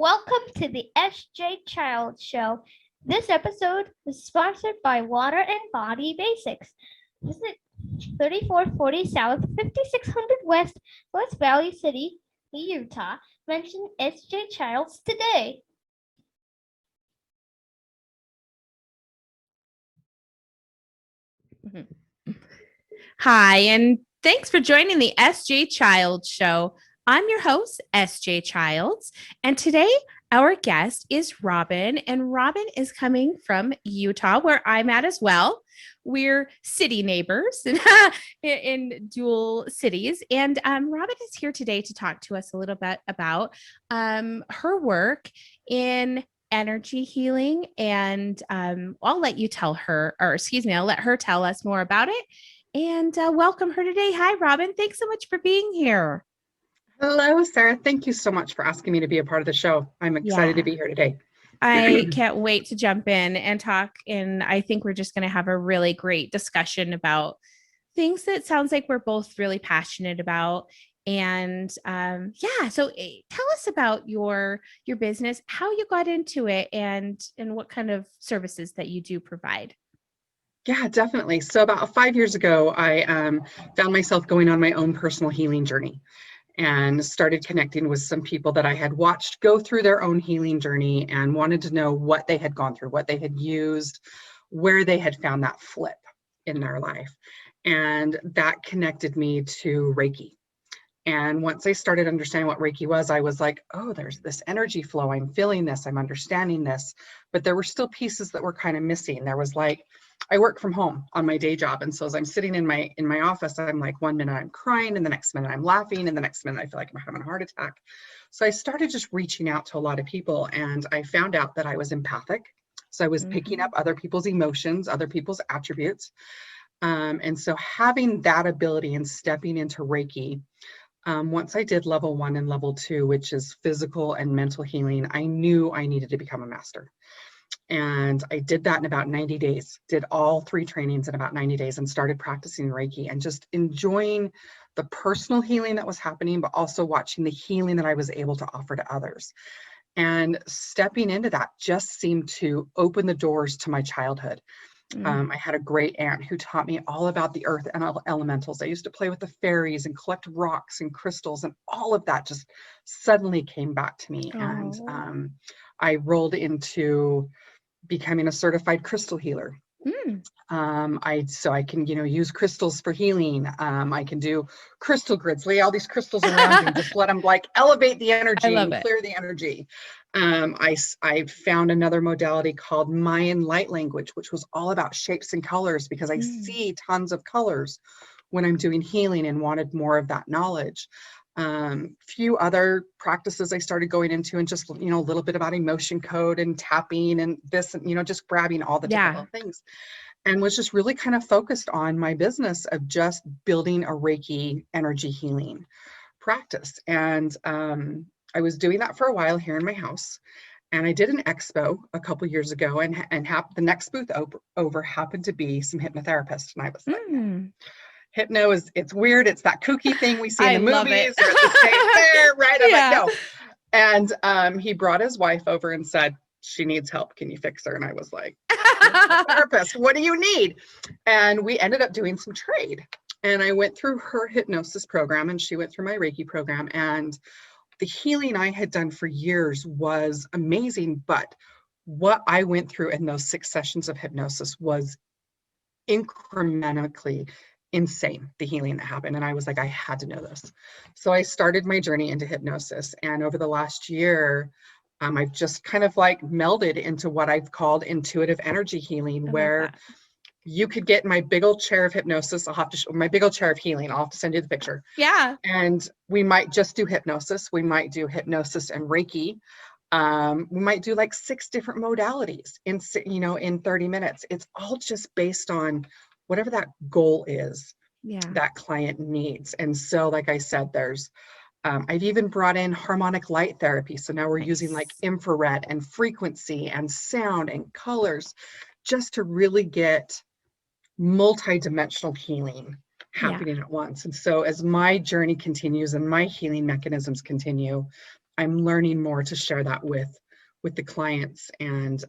Welcome to the SJ Child Show. This episode is sponsored by Water and Body Basics. Visit 3440 South, 5600 West, West Valley City, Utah. Mention SJ Childs today. Hi, and thanks for joining the SJ Childs Show. I'm your host, SJ Childs, and today our guest is Robyn, and Robyn is coming from Utah, where I'm at as well. We're city neighbors in dual cities, and Robyn is here today to talk to us a little bit about her work in energy healing, and I'll let you tell her, or excuse me, I'll let her tell us more about it. And welcome her today. Hi, Robyn. Thanks so much for being here. Hello, Sarah. Thank you so much for asking me to be a part of the show. I'm excited to be here today. I can't wait to jump in and talk. And I think we're just going to have a really great discussion about things that sounds like we're both really passionate about. And so tell us about your business, how you got into it, and what kind of services that you do provide. Yeah, definitely. So about 5 years ago, I found myself going on my own personal healing journey and started connecting with some people that I had watched go through their own healing journey and wanted to know what they had gone through, what they had used, where they had found that flip in their life. And that connected me to Reiki. And once I started understanding what Reiki was, I was like, oh, there's this energy flow. I'm feeling this. I'm understanding this. But there were still pieces that were kind of missing. There was like, I work from home on my day job. And so as I'm sitting in my office, I'm like, one minute I'm crying, and the next minute I'm laughing, and the next minute I feel like I'm having a heart attack. So I started just reaching out to a lot of people, and I found out that I was empathic. So I was picking up other people's emotions, other people's attributes. And so having that ability and stepping into Reiki, once I did level 1 and level 2, which is physical and mental healing, I knew I needed to become a master. And I did that in about 90 days, did all 3 trainings in about 90 days and started practicing Reiki and just enjoying the personal healing that was happening, but also watching the healing that I was able to offer to others. And stepping into that just seemed to open the doors to my childhood. I had a great aunt who taught me all about the earth and elementals. I used to play with the fairies and collect rocks and crystals, and all of that just suddenly came back to me. And I rolled into becoming a certified crystal healer. I can, use crystals for healing. I can do crystal grids, lay all these crystals around and just let them like elevate the energy and clear the energy. I found another modality called Mayan light language, which was all about shapes and colors, because I see tons of colors when I'm doing healing and wanted more of that knowledge. Few other practices I started going into, and just, a little bit about emotion code and tapping and this, and, just grabbing all the different little things. And was just really kind of focused on my business of just building a Reiki energy healing practice. And I was doing that for a while here in my house. And I did an expo a couple years ago, and the next booth over happened to be some hypnotherapists. And I was like, hypno it's weird. It's that kooky thing we see in the movies or at the state fair, right? I'm like, no. And he brought his wife over and said, she needs help. Can you fix her? And I was like, therapist, what do you need? And we ended up doing some trade. And I went through her hypnosis program, and she went through my Reiki program. And the healing I had done for years was amazing. But what I went through in those 6 sessions of hypnosis was incrementally insane, the healing that happened. And I was like, I had to know this. So I started my journey into hypnosis. And over the last year, I've just kind of like melded into what I've called intuitive energy healing, where you could get my big old chair of hypnosis. I'll have to my big old chair of healing. I'll have to send you the picture. Yeah. And we might just do hypnosis. We might do hypnosis and Reiki. We might do like 6 different modalities in 30 minutes. It's all just based on whatever that goal is that client needs. And so, like I said, there's I've even brought in harmonic light therapy. So now we're using like infrared and frequency and sound and colors, just to really get multi-dimensional healing happening at once. And so as my journey continues and my healing mechanisms continue, I'm learning more to share that with the clients, and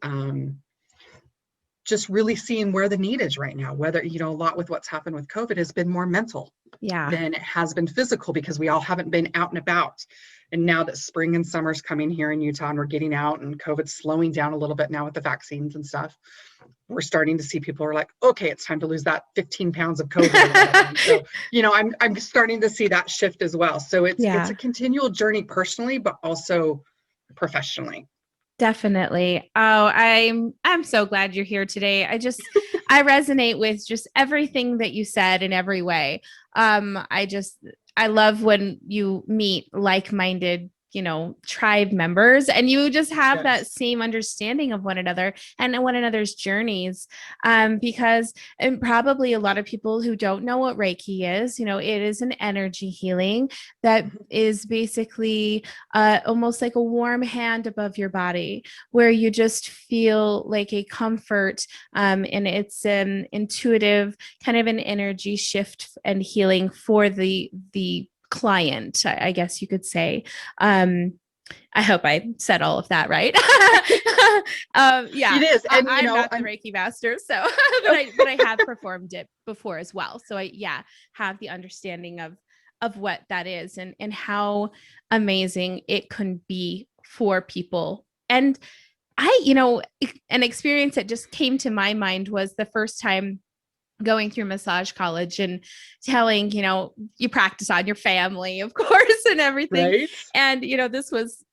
just really seeing where the need is right now. Whether, a lot with what's happened with COVID has been more mental than it has been physical, because we all haven't been out and about. And now that spring and summer's coming here in Utah and we're getting out and COVID's slowing down a little bit now with the vaccines and stuff, we're starting to see people are like, okay, it's time to lose that 15 pounds of COVID. So, I'm starting to see that shift as well. So it's a continual journey personally, but also professionally. Definitely. Oh, I'm so glad you're here today. I resonate with just everything that you said in every way. I love when you meet like-minded, tribe members, and you just have that same understanding of one another and one another's journeys. Because, and probably a lot of people who don't know what Reiki is, it is an energy healing that is basically almost like a warm hand above your body, where you just feel like a comfort, and it's an intuitive kind of an energy shift and healing for the client, I guess you could say. I hope I said all of that right. Yeah, it is. And I'm not the Reiki master, so but I have performed it before as well. So I have the understanding of what that is, and how amazing it can be for people. And an experience that just came to my mind was the first time going through massage college and telling, you practice on your family, of course, and everything. Right. And, this was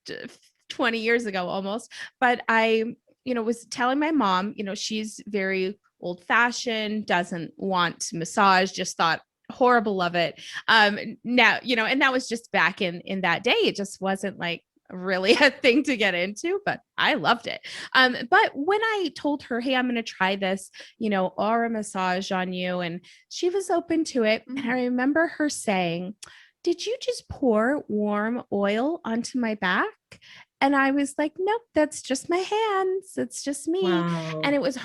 20 years ago almost, but I, was telling my mom, she's very old fashioned, doesn't want massage, just thought horrible of it. Now, and that was just back in that day. It just wasn't like really a thing to get into, but I loved it. But when I told her, hey, I'm going to try this, aura massage on you, and she was open to it. And I remember her saying, did you just pour warm oil onto my back? And I was like, nope, that's just my hands. It's just me. Wow. And it was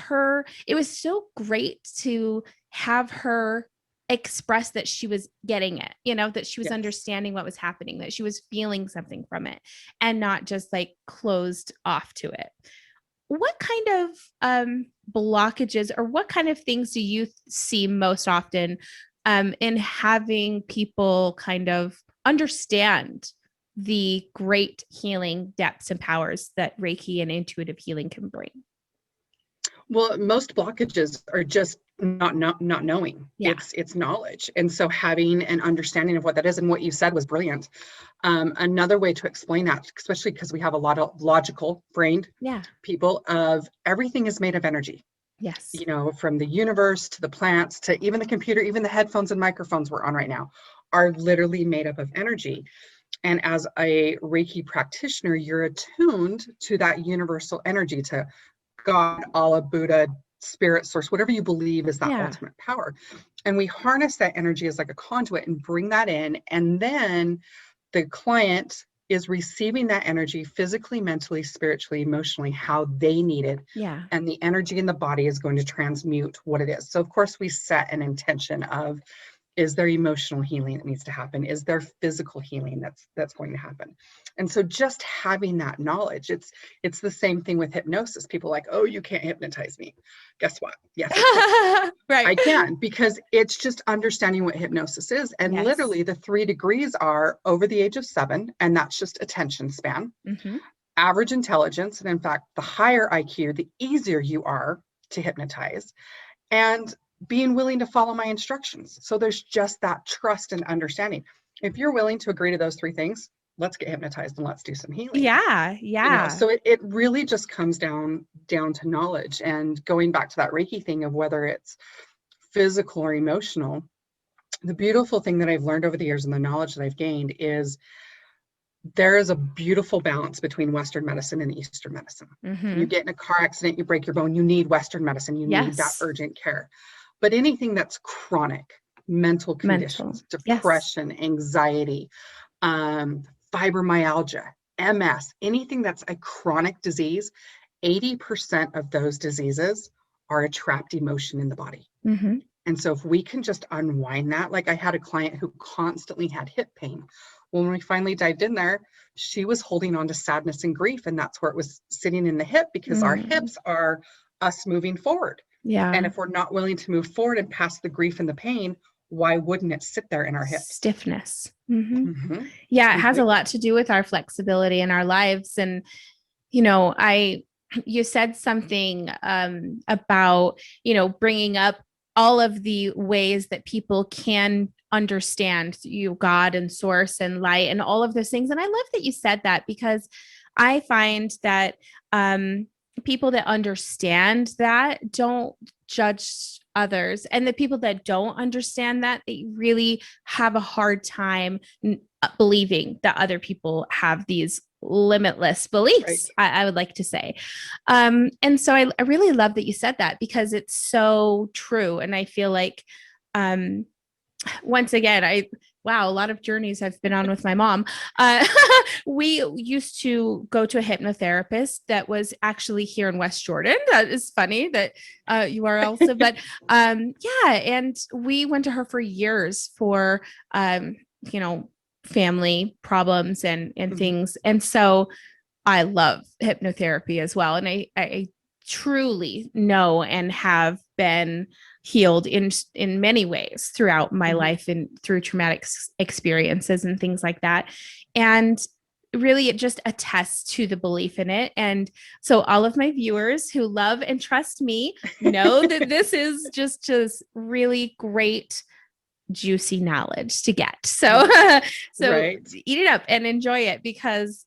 so great to have her express that she was getting it, that she was understanding what was happening, that she was feeling something from it, and not just like closed off to it. What kind of blockages, or what kind of things do you see most often in having people kind of understand the great healing depths and powers that Reiki and intuitive healing can bring? Well, most blockages are just not knowing. It's knowledge. And so having an understanding of what that is, and what you said was brilliant. Another way to explain that, especially because we have a lot of logical brained people, of everything is made of energy. Yes. From the universe to the plants to even the computer, even the headphones and microphones we're on right now are literally made up of energy. And as a Reiki practitioner, you're attuned to that universal energy, to God, Allah, Buddha, spirit source, whatever you believe is that ultimate power. And we harness that energy as like a conduit and bring that in. And then the client is receiving that energy physically, mentally, spiritually, emotionally, how they need it. Yeah. And the energy in the body is going to transmute what it is. So of course we set an intention of, is there emotional healing that needs to happen? Is there physical healing that's going to happen? And so just having that knowledge, it's the same thing with hypnosis. People are like, oh, you can't hypnotize me. Guess what? Yes, I can. Right. I can, because it's just understanding what hypnosis is. And literally the 3 degrees are over the age of 7, and that's just attention span, average intelligence. And in fact, the higher IQ, the easier you are to hypnotize, and being willing to follow my instructions. So there's just that trust and understanding. If you're willing to agree to those 3 things, let's get hypnotized and let's do some healing. Yeah. So it really just comes down to knowledge. And going back to that Reiki thing of whether it's physical or emotional, the beautiful thing that I've learned over the years and the knowledge that I've gained is there is a beautiful balance between Western medicine and Eastern medicine. You get in a car accident, you break your bone, you need Western medicine, you need that urgent care. But anything that's chronic, mental conditions, depression, anxiety, fibromyalgia, MS, anything that's a chronic disease, 80% of those diseases are a trapped emotion in the body. And so if we can just unwind that, like I had a client who constantly had hip pain. When we finally dived in there, she was holding on to sadness and grief. And that's where it was sitting in the hip, because our hips are us moving forward. Yeah. And if we're not willing to move forward and past the grief and the pain, why wouldn't it sit there in our hips? Stiffness. Yeah, it has a lot to do with our flexibility in our lives. And, you know, you said something about, you know, bringing up all of the ways that people can understand God and source and light and all of those things. And I love that you said that, because I find that people that understand that don't judge others, and the people that don't understand that, they really have a hard time believing that other people have these limitless beliefs, right. I would like to say. And so I really love that you said that, because it's so true. And I feel like, once again, a lot of journeys I've been on with my mom. We used to go to a hypnotherapist that was actually here in West Jordan. That is funny that you are also, but yeah. And we went to her for years for, you know, family problems and things. And so I love hypnotherapy as well. And I truly know and have been healed in many ways throughout my life and through traumatic experiences and things like that. And really, it just attests to the belief in it. And so all of my viewers who love and trust me know that this is just really great, juicy knowledge to get. So right. Eat it up and enjoy it, because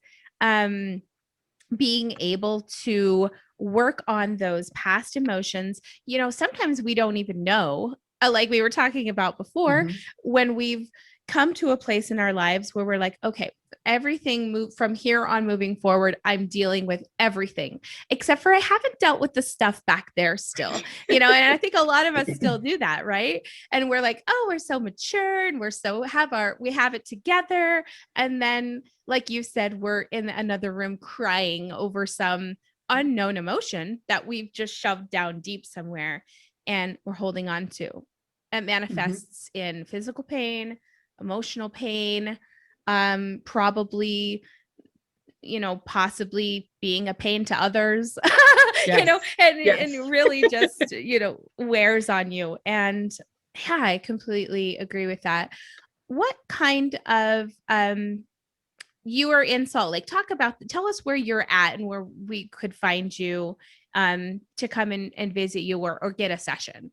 being able to work on those past emotions, you know, sometimes we don't even know, like we were talking about before, when we've come to a place in our lives where we're like, okay, everything moved from here on moving forward, I'm dealing with everything, except for I haven't dealt with the stuff back there still, you know. And I think a lot of us still do that, right? And we're like, oh, we're so mature and we have it together. And then, like you said, we're in another room crying over some unknown emotion that we've just shoved down deep somewhere and we're holding on to. It manifests in physical pain, emotional pain, probably, you know, possibly being a pain to others, you know, and really just, you know, wears on you. And yeah, I completely agree with that. What kind of, you are in Salt Lake. Tell us where you're at and where we could find you to come and visit you or get a session.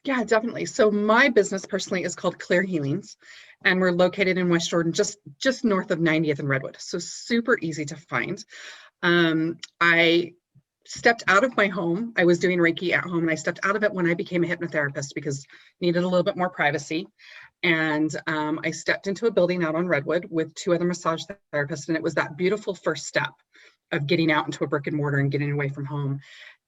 Yeah, definitely. So my business personally is called Clear Healings, and we're located in West Jordan, just north of 90th and Redwood. So super easy to find. I stepped out of my home. I was doing Reiki at home, and I stepped out of it when I became a hypnotherapist because needed a little bit more privacy. And I stepped into a building out on Redwood with 2 other massage therapists. And it was that beautiful first step of getting out into a brick and mortar and getting away from home.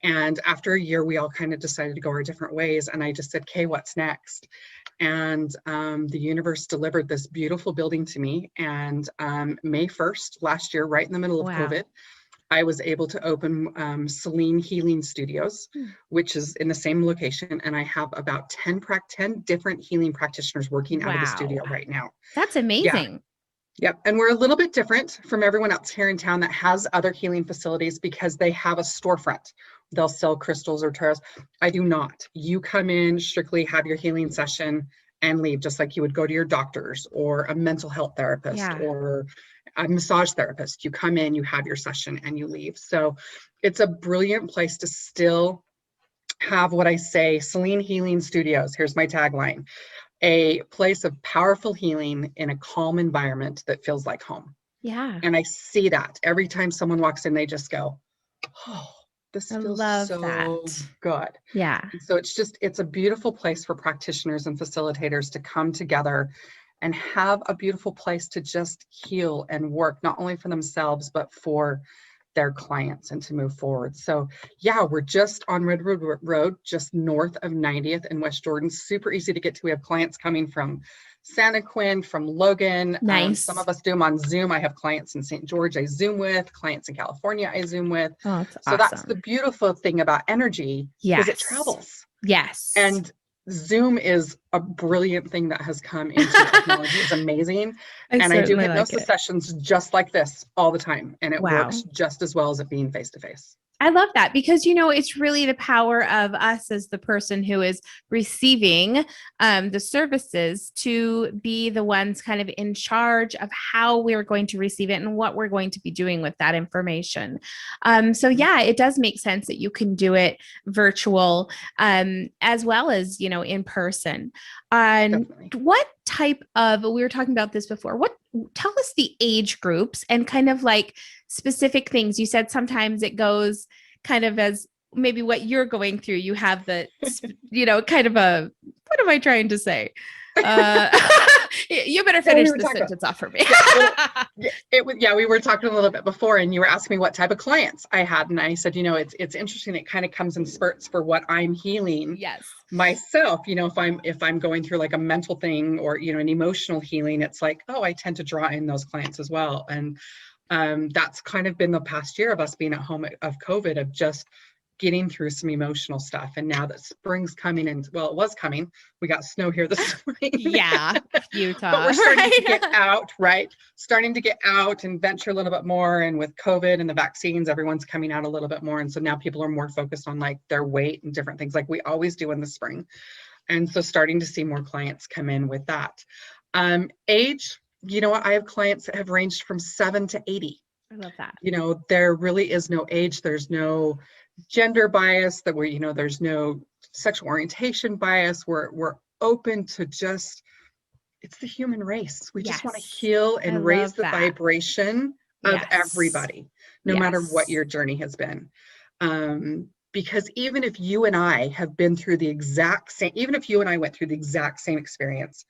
And after a year, we all kind of decided to go our different ways. And I just said, okay, what's next? And the universe delivered this beautiful building to me. And May 1st, last year, right in the middle of COVID, I was able to open Celine Healing Studios, which is in the same location. And I have about 10 different healing practitioners working out of the studio right now. That's amazing. Yep. And we're a little bit different from everyone else here in town that has other healing facilities because they have a storefront. They'll sell crystals or tarots. I do not. You come in, strictly have your healing session and leave, just like you would go to your doctors or a mental health therapist or a massage therapist. You come in, you have your session and you leave. So it's a brilliant place to still have what I say, Celine Healing Studios. Here's my tagline: a place of powerful healing in a calm environment that feels like home. Yeah. And I see that every time someone walks in, they just go, oh, this feels so good. Yeah. And so it's a beautiful place for practitioners and facilitators to come together and have a beautiful place to just heal and work, not only for themselves, but for their clients and to move forward. So yeah, we're just on Redwood Road, just north of 90th in West Jordan. Super easy to get to. We have clients coming from Santa Quinn, from Logan. Nice. Some of us do them on Zoom. I have clients in St. George I Zoom with, clients in California I Zoom with. Oh, that's so awesome. That's the beautiful thing about energy, because it travels. Yes. And Zoom is a brilliant thing that has come into technology. It's amazing. And I do certainly hypnosis sessions just like this all the time. And it Wow. works just as well as it being face to face. I love that because, you know, it's really the power of us as the person who is receiving the services to be the ones kind of in charge of how we're going to receive it and what we're going to be doing with that information. So, yeah, it does make sense that you can do it virtual as well as, you know, in person. What type of, we were talking about this before, tell us the age groups and kind of like specific things. You said sometimes it goes kind of as maybe what you're going through. You have the, you know, kind of a, what am I trying to say? You better finish the sentence off for me. We were talking a little bit before and you were asking me what type of clients I had. And I said, you know, it's interesting. It kind of comes in spurts for what I'm healing. Yes. Myself, you know, if I'm going through like a mental thing or, you know, an emotional healing, it's like, oh, I tend to draw in those clients as well. And that's kind of been the past year of us being at home of COVID, of just getting through some emotional stuff. And now that spring's coming, and well, it was coming. We got snow here this morning. Yeah, Utah. But we're starting to get out, right? Starting to get out and venture a little bit more. And with COVID and the vaccines, everyone's coming out a little bit more. And so now people are more focused on like their weight and different things like we always do in the spring. And so starting to see more clients come in with that. Age, you know what? I have clients that have ranged from 7 to 80. I love that. You know, there really is no age. There's no gender bias that you know, there's no sexual orientation bias. We're open to just, it's the human race. We just want to heal and raise the vibration of everybody, no matter what your journey has been. Because even if you and I have been through the exact same, even if you and I went through the exact same experience,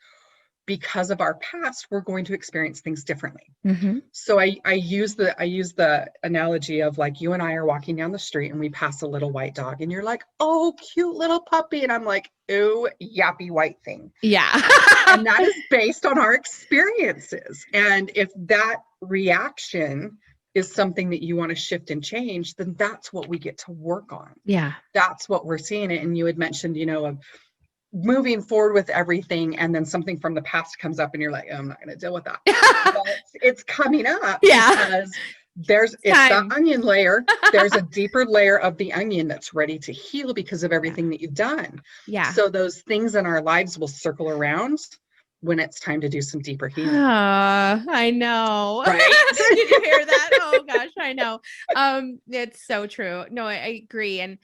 because of our past, we're going to experience things differently. Mm-hmm. So I use the analogy of like you and I are walking down the street and we pass a little white dog and you're like, oh, cute little puppy. And I'm like, oh, yappy white thing. Yeah. And that is based on our experiences. And if that reaction is something that you want to shift and change, then that's what we get to work on. Yeah. That's what we're seeing it. And you had mentioned, you know, of moving forward with everything, and then something from the past comes up and you're like, oh, I'm not going to deal with that. But it's coming up because it's that onion layer. There's a deeper layer of the onion that's ready to heal because of everything that you've done. Yeah. So those things in our lives will circle around when it's time to do some deeper healing. I know. Right? Did you hear that? Oh gosh, I know. It's so true. No, I agree. And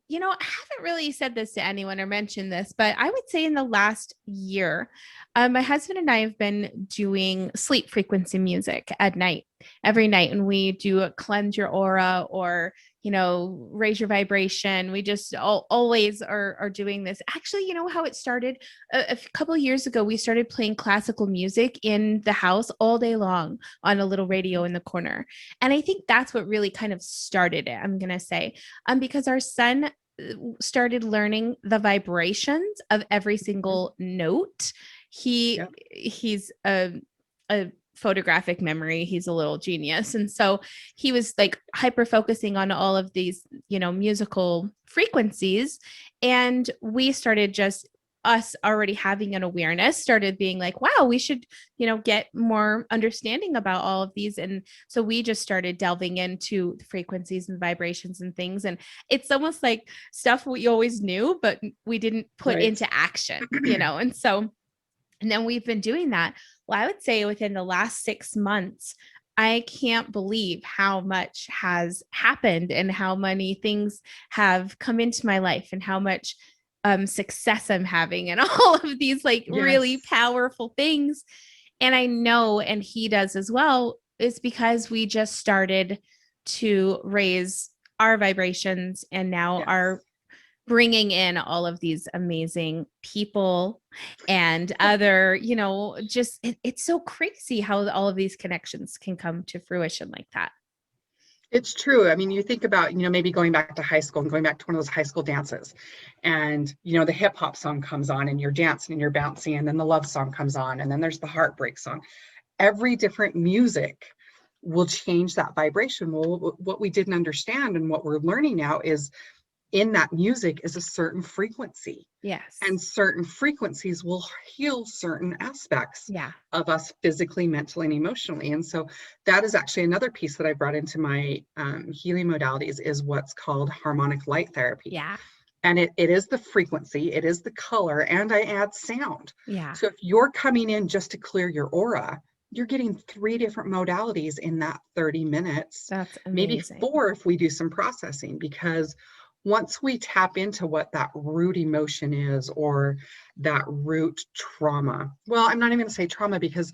you know, I haven't really said this to anyone or mentioned this, but I would say in the last year, my husband and I have been doing sleep frequency music at night, every night. And we do a cleanse your aura or, you know, raise your vibration. We just always are doing this. Actually, you know how it started? A couple of years ago, we started playing classical music in the house all day long on a little radio in the corner. And I think that's what really kind of started it, I'm going to say, because our son started learning the vibrations of every single note. He's a photographic memory. He's a little genius. And so he was like hyper focusing on all of these, you know, musical frequencies. And we started just us already having an awareness started being like, wow, we should, you know, get more understanding about all of these. And so we just started delving into the frequencies and vibrations and things. And it's almost like stuff we always knew, but we didn't put into action, you know? And so, and then we've been doing that. Well, I would say within the last 6 months, I can't believe how much has happened and how many things have come into my life and how much success I'm having and all of these like really powerful things. And I know, and he does as well, is because we just started to raise our vibrations and now are bringing in all of these amazing people and other, you know, just it's so crazy how all of these connections can come to fruition like that. It's true. I mean, you think about, you know, maybe going back to high school and going back to one of those high school dances and, you know, the hip hop song comes on and you're dancing and you're bouncing and then the love song comes on and then there's the heartbreak song. Every different music will change that vibration. Well, what we didn't understand and what we're learning now is in that music is a certain frequency. Yes. And certain frequencies will heal certain aspects Yeah. of us physically, mentally, and emotionally. And so that is actually another piece that I brought into my healing modalities is what's called harmonic light therapy. Yeah. And it is the frequency, it is the color, and I add sound. Yeah. So if you're coming in just to clear your aura, you're getting 3 different modalities in that 30 minutes. That's maybe amazing. 4 if we do some processing, because once we tap into what that root emotion is or that root trauma, well, I'm not even going to say trauma, because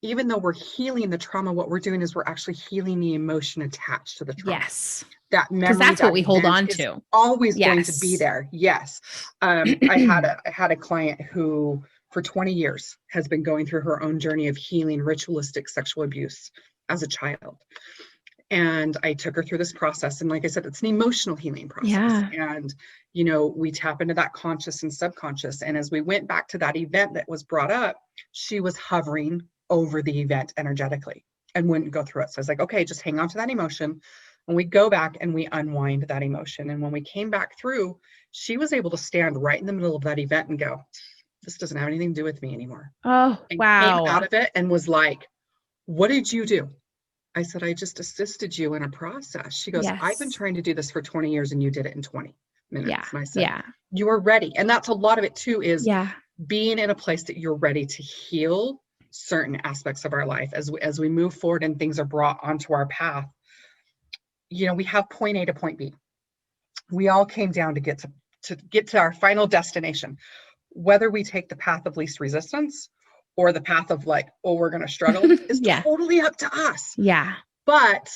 even though we're healing the trauma, what we're doing is we're actually healing the emotion attached to the trauma. Yes. That memory, Because that's what that we hold event on is to. always going to be Yes. there. Yes. I had a client who for 20 years has been going through her own journey of healing ritualistic sexual abuse as a child. And I took her through this process. And like I said, it's an emotional healing process. Yeah. And, you know, we tap into that conscious and subconscious. And as we went back to that event that was brought up, she was hovering over the event energetically and wouldn't go through it. So I was like, okay, just hang on to that emotion. And we go back and we unwind that emotion. And when we came back through, she was able to stand right in the middle of that event and go, this doesn't have anything to do with me anymore. Oh, And wow. came out of it and was like, what did you do? I said, I just assisted you in a process. She goes, I've been Yes. trying to do this for 20 years and you did it in 20 minutes. Yeah. And I said, Yeah. you are ready. And that's a lot of it too, is Yeah. being in a place that you're ready to heal certain aspects of our life as we move forward and things are brought onto our path. You know, we have point A to point B. We all came down to get to our final destination. Whether we take the path of least resistance or the path of like, oh, we're going to struggle is Yeah. totally up to us. Yeah. But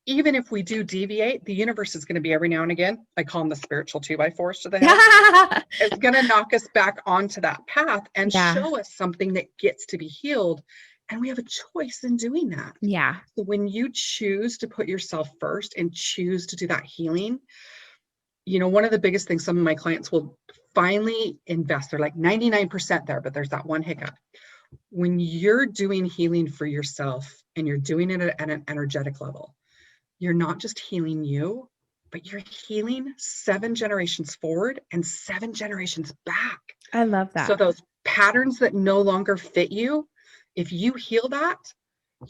even if we do deviate, the universe is going to be every now and again, I call them the spiritual 2x4s to the head. It's going to knock us back onto that path and show us something that gets to be healed. And we have a choice in doing that. Yeah. So when you choose to put yourself first and choose to do that healing, you know, one of the biggest things some of my clients will finally invest, they're like 99% there, but there's that one hiccup. When you're doing healing for yourself and you're doing it at an energetic level, you're not just healing you, but you're healing 7 generations forward and 7 generations back. I love that. So those patterns that no longer fit you, if you heal that,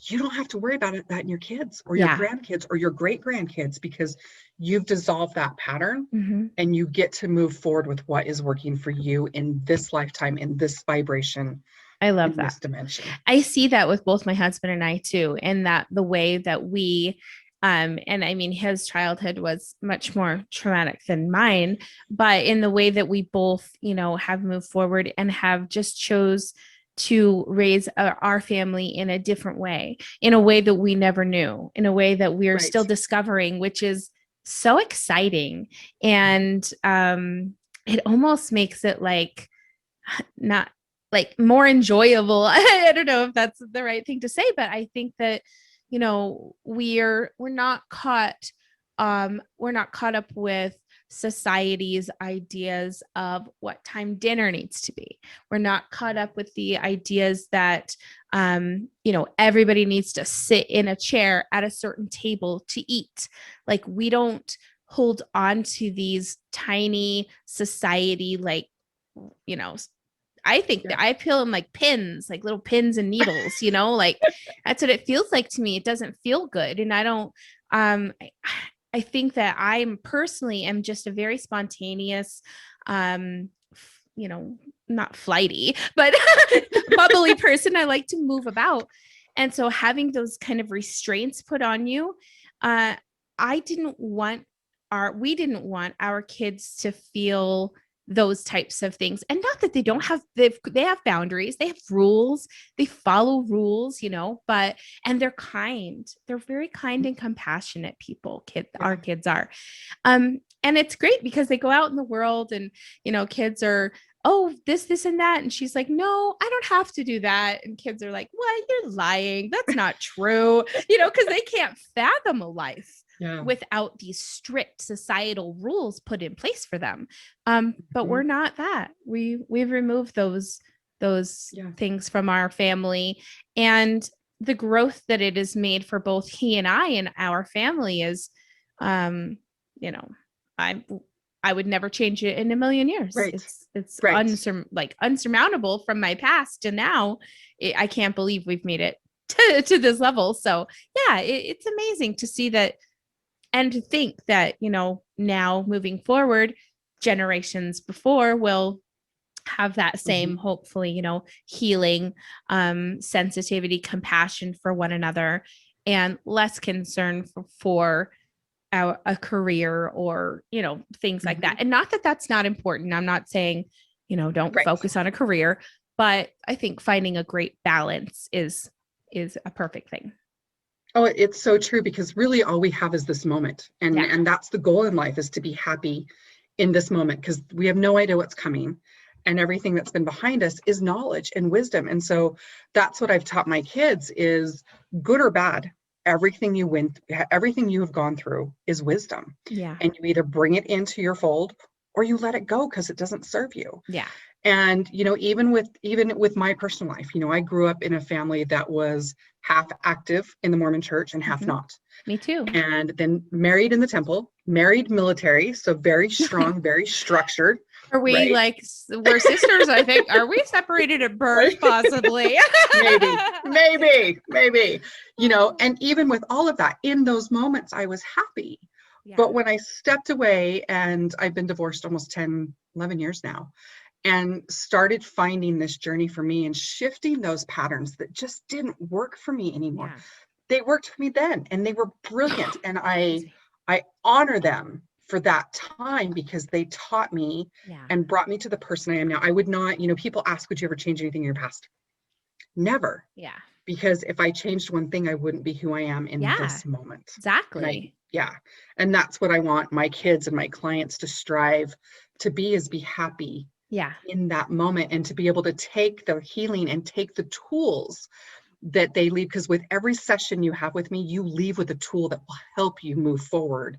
you don't have to worry about that in your kids or your grandkids or your great grandkids, because you've dissolved that pattern and you get to move forward with what is working for you in this lifetime, in this vibration. I love that. This dimension. I see that with both my husband and I too, and that the way that we, and I mean, his childhood was much more traumatic than mine, but in the way that we both, you know, have moved forward and have just chose to raise our family in a different way, in a way that we never knew, in a way that we're still discovering, which is so exciting. And it almost makes it like not like more enjoyable. I don't know if that's the right thing to say, but I think that, you know, we're not caught up with society's ideas of what time dinner needs to be. We're not caught up with the ideas that, you know, everybody needs to sit in a chair at a certain table to eat. Like, we don't hold on to these tiny society, like, you know, I think that I feel them like pins, like little pins and needles, you know, like that's what it feels like to me. It doesn't feel good. And I don't, I think that I'm personally am just a very spontaneous, you know, not flighty, but bubbly person. I like to move about. And so having those kind of restraints put on you, we didn't want our kids to feel those types of things. And not that they don't have, they have boundaries, they have rules, they follow rules, you know, and they're kind. They're very kind and compassionate people. Our kids are. And it's great because they go out in the world and, you know, kids are, oh, this and that. And she's like, no, I don't have to do that. And kids are like, what? You're lying. That's not true. You know, because they can't fathom a life without these strict societal rules put in place for them. But we're not that. We've removed those things from our family, and the growth that it has made for both he and I and our family is, you know, I would never change it in a million years. Right. It's Right. unsurmountable from my past to now. I can't believe we've made it to this level. So yeah, it's amazing to see that and to think that, now moving forward, generations before will have that same, hopefully, healing, sensitivity, compassion for one another, and less concern for a career or, things like that. And not that that's not important. I'm not saying, don't focus on a career, but I think finding a great balance is a perfect thing. Oh, it's so true, because really all we have is this moment. And that's the goal in life, is to be happy in this moment, because we have no idea what's coming. And everything that's been behind us is knowledge and wisdom. And so that's what I've taught my kids is, good or bad, everything you have gone through is wisdom. Yeah. And you either bring it into your fold or you let it go because it doesn't serve you. Yeah. And, even with my personal life, I grew up in a family that was half active in the Mormon church and half not. Me too. And then married in the temple, married military. So very strong, very structured. Are we like, we're sisters, I think. Are we separated at birth, possibly? maybe, and even with all of that, in those moments, I was happy. Yeah. But when I stepped away, and I've been divorced almost 10, 11 years now, and started finding this journey for me and shifting those patterns that just didn't work for me anymore. Yeah. They worked for me then, and they were brilliant. And I honor them for that time, because they taught me and brought me to the person I am now. I would not, people ask, would you ever change anything in your past? Never. Yeah. Because if I changed one thing, I wouldn't be who I am in this moment. Exactly. And that's what I want my kids and my clients to strive to be, is be happy in that moment, and to be able to take the healing and take the tools that they leave. Because with every session you have with me, you leave with a tool that will help you move forward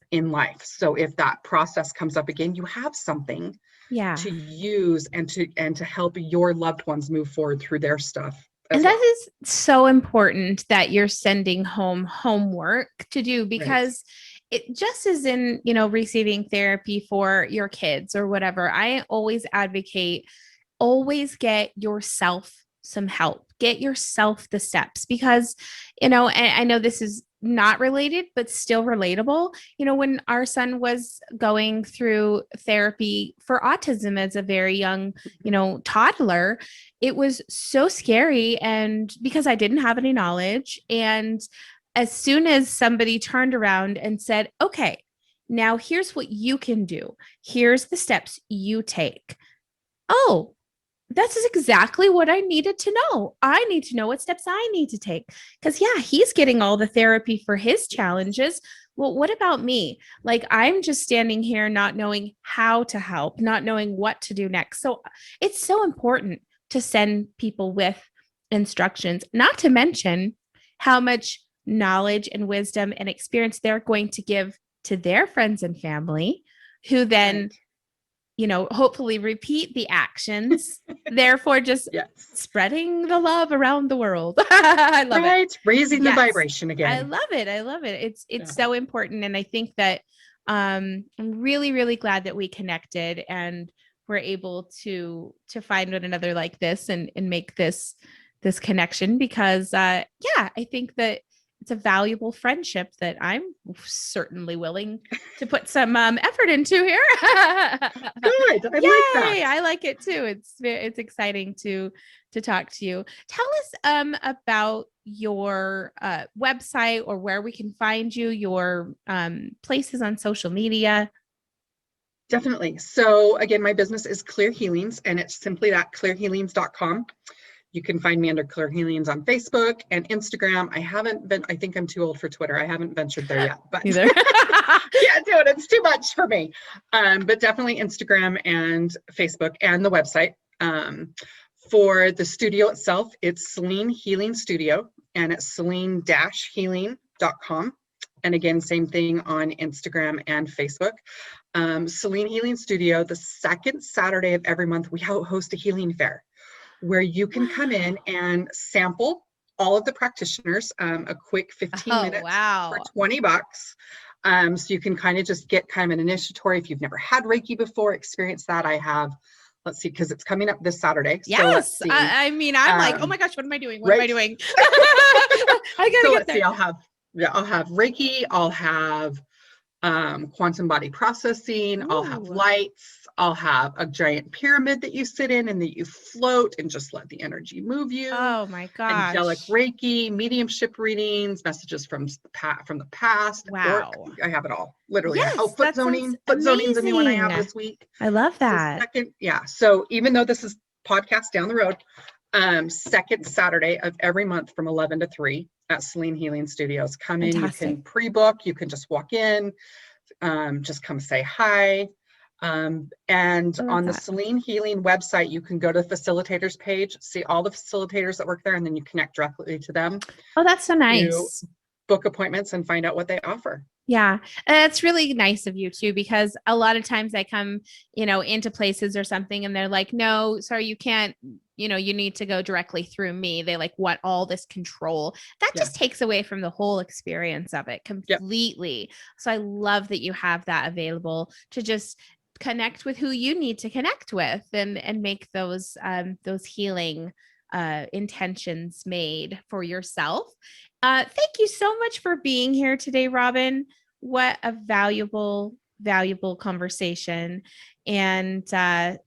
in life. So if that process comes up again, you have something to use and to help your loved ones move forward through their stuff. And that is so important, that you're sending home homework to do, because it just is in, receiving therapy for your kids or whatever. I always advocate, always get yourself some help, get yourself the steps, because, and I know this is not related, but still relatable. When our son was going through therapy for autism as a very young, toddler, it was so scary. And because I didn't have any knowledge, and as soon as somebody turned around and said, okay, now here's what you can do, here's the steps you take. Oh, that's exactly what I needed to know. I need to know what steps I need to take, because he's getting all the therapy for his challenges. Well, what about me? Like, I'm just standing here not knowing how to help, not knowing what to do next. So it's so important to send people with instructions, not to mention how much knowledge and wisdom and experience they're going to give to their friends and family, who then hopefully repeat the actions, therefore just spreading the love around the world. I love it. Raising the vibration again. I love it. It's so important. And I think that I'm really, really glad that we connected and we're able to find one another like this and make this connection, because I think that it's a valuable friendship that I'm certainly willing to put some effort into here. Good. I like that. I like it too. It's exciting to talk to you. Tell us about your website, or where we can find you, your places on social media. Definitely. So again, my business is Clear Healings, and it's simply that, clearhealings.com. You can find me under Clear Healings on Facebook and Instagram. I think I'm too old for Twitter. I haven't ventured there yet, but either. Can't do it. It's too much for me. But definitely Instagram and Facebook and the website. For the studio itself, it's Celine Healing Studio, and it's celine-healing.com. And again, same thing on Instagram and Facebook. Celine Healing Studio, the second Saturday of every month, we host a healing fair, where you can come in and sample all of the practitioners, a quick 15 minutes for $20. So you can kind of just get kind of an initiatory. If you've never had Reiki before, experience that. I have, let's see, because it's coming up this Saturday. Yes. So let's see. I mean, I'm like, oh my gosh, what am I doing? What am I doing? I gotta get there. See, I'll have Reiki, I'll have quantum body processing, I'll have lights, I'll have a giant pyramid that you sit in and that you float and just let the energy move you. Oh my gosh. Angelic Reiki, mediumship readings, messages from the past. Wow. I have it all, literally. Yes, foot zoning. Foot zoning's a new one I have this week. I love that. So even though this is podcast down the road, second Saturday of every month from 11 to 3 at Celine Healing Studios. Come in, you can pre-book, you can just walk in, just come say hi. And on the Celine Healing website, you can go to the facilitators page, see all the facilitators that work there, and then you connect directly to them. Oh, that's so nice. Book appointments and find out what they offer. Yeah, it's really nice of you too, because a lot of times I come, into places or something and they're like, no, sorry, you can't, you need to go directly through me. They want all this control. That just takes away from the whole experience of it completely. Yep. So I love that you have that available to just connect with who you need to connect with and make those healing intentions made for yourself. Thank you so much for being here today, Robyn. What a valuable conversation. And I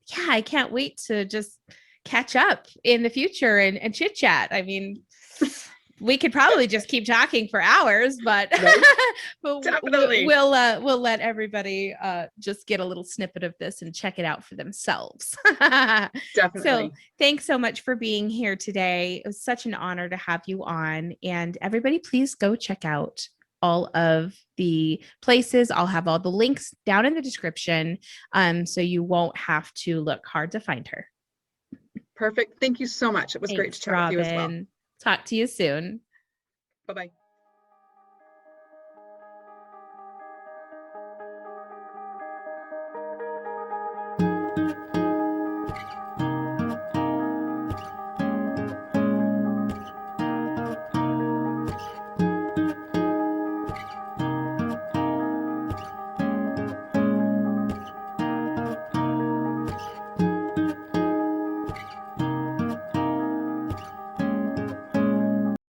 can't wait to just catch up in the future and chit chat. I mean, we could probably just keep talking for hours, but, but we'll let everybody just get a little snippet of this and check it out for themselves. Definitely. So thanks so much for being here today. It was such an honor to have you on, and everybody please go check out all of the places. I'll have all the links down in the description, so you won't have to look hard to find her. Perfect. Thank you so much. It was great to chat with you as well. Talk to you soon. Bye-bye.